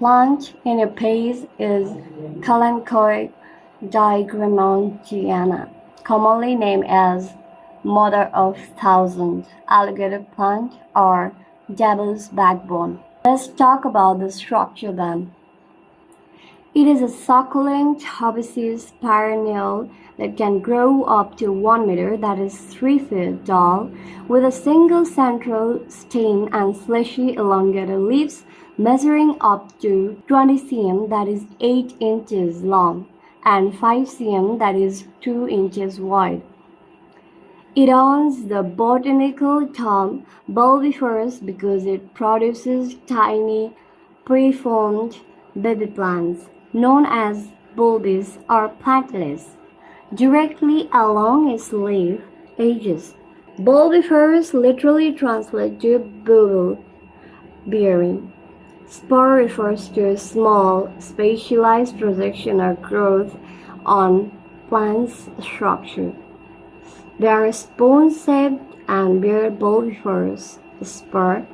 plant in your page is Kalanchoe digramontiana, commonly named as Mother of Thousand, alligator plant, or devil's backbone. Let's talk about the structure then. It is a succulent herbaceous perennial that can grow up to 1 meter, that is 3 feet tall, with a single central stem and fleshy elongated leaves measuring up to 20 cm, that is 8 inches long, and 5 cm, that is 2 inches wide. It earns the botanical term bulbiferous because it produces tiny preformed baby plants, known as bulbs or plantlets, directly along its leaf edges. Bulbiferous literally translates to bulb bearing. Spore refers to a small, specialized projection or growth on plant's structure. They are spoon-shaped and bear bulbiferous spore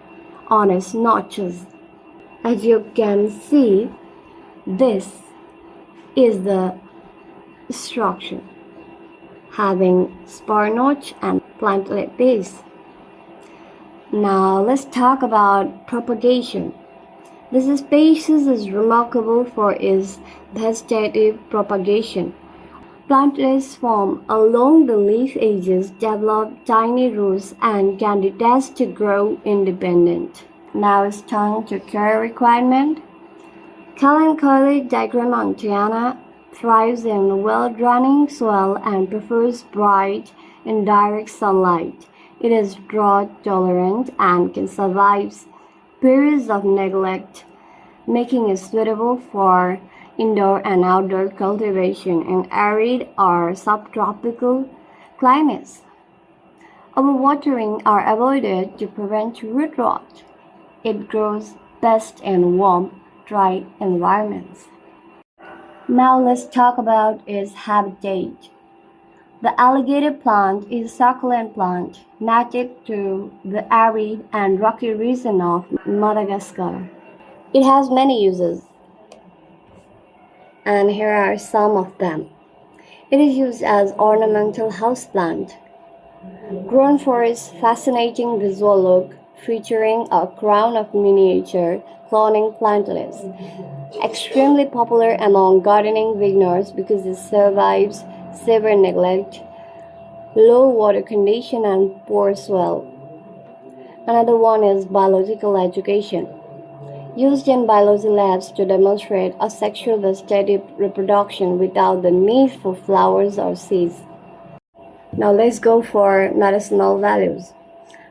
on its notches. As you can see, this is the structure, having spore notch and plantlet base. Now let's talk about propagation. This species is remarkable for its vegetative propagation. Plantlets form along the leaf edges, develop tiny roots, and can detach to grow independent. Now it's time to care requirement. Kalanchoe digramontiana thrives in well-draining soil and prefers bright, indirect sunlight. It is drought-tolerant and can survive periods of neglect, making it suitable for indoor and outdoor cultivation in arid or subtropical climates. Overwatering are avoided to prevent root rot. It grows best in warm, dry environments. Now let's talk about its habitat. The alligator plant is a succulent plant native to the arid and rocky region of Madagascar. It has many uses, and here are some of them. It is used as ornamental houseplant, grown for its fascinating visual look, featuring a crown of miniature cloning plantlets. Extremely popular among gardening beginners because it survives severe neglect, low water condition, and poor soil. Another one is biological education, used in biology labs to demonstrate asexual vegetative reproduction without the need for flowers or seeds. Now let's go for medicinal values.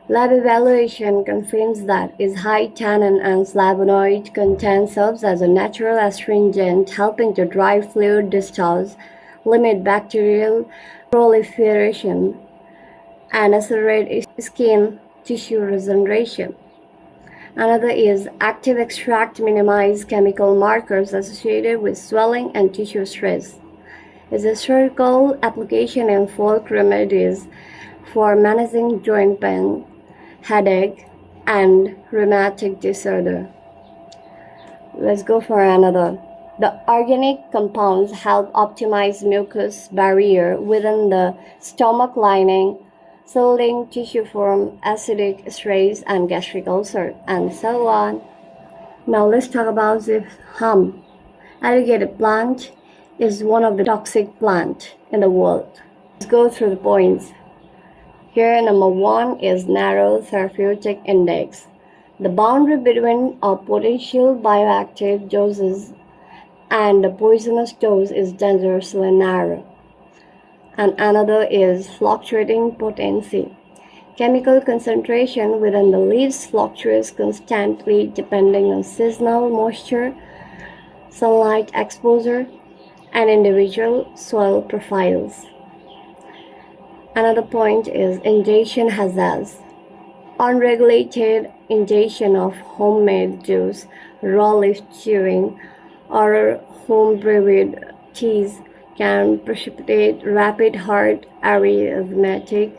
Lab evaluation confirms that its high tannin and flavonoid content serves as a natural astringent, helping to drive fluid discharge, limit bacterial proliferation, and accelerate skin tissue regeneration. Another is active extract minimize chemical markers associated with swelling and tissue stress. Its historical application in folk remedies for managing joint pain, headache, and rheumatic disorder. Let's go for another. The organic compounds help optimize mucus barrier within the stomach lining, shielding tissue from acidic stress and gastric ulcer, and so on. Now let's talk about the harm. Alligator plant is one of the toxic plants in the world. Let's go through the points. Here, number 1 is narrow therapeutic index. The boundary between a potential bioactive doses and the poisonous dose is dangerously narrow. And another is fluctuating potency. Chemical concentration within the leaves fluctuates constantly depending on seasonal moisture, sunlight exposure, and individual soil profiles. Another point is ingestion hazards. Unregulated ingestion of homemade juice, raw leaf chewing, or home-brewed teas can precipitate rapid heart arrhythmias,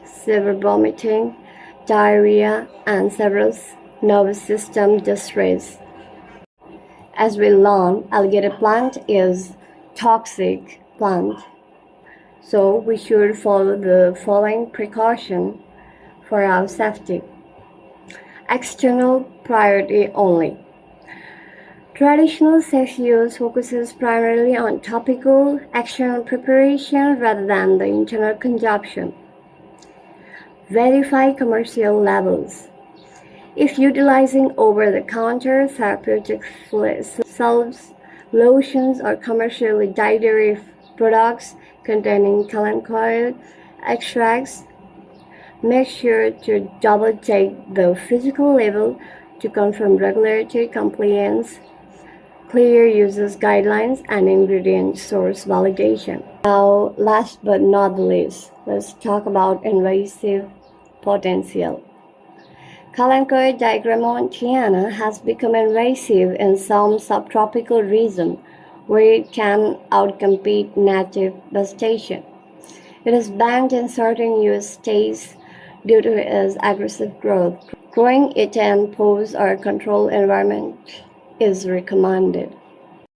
severe vomiting, diarrhea, and several nervous system distress. As we learn, alligator plant is toxic plant, so we should follow the following precaution for our safety. External priority only. Traditional safe use focuses primarily on topical external preparation rather than the internal consumption. Verify commercial labels. If utilizing over-the-counter therapeutic salves, lotions, or commercially dietary products containing kalanchoe extracts, make sure to double-check the physical label to confirm regulatory compliance, clear users guidelines, and ingredient source validation. Now, last but not least, let's talk about invasive potential. Kalanchoe digramontiana has become invasive in some subtropical regions where it can outcompete native vegetation. It is banned in certain US states due to its aggressive growth. Growing it in pose or controlled environment is recommended.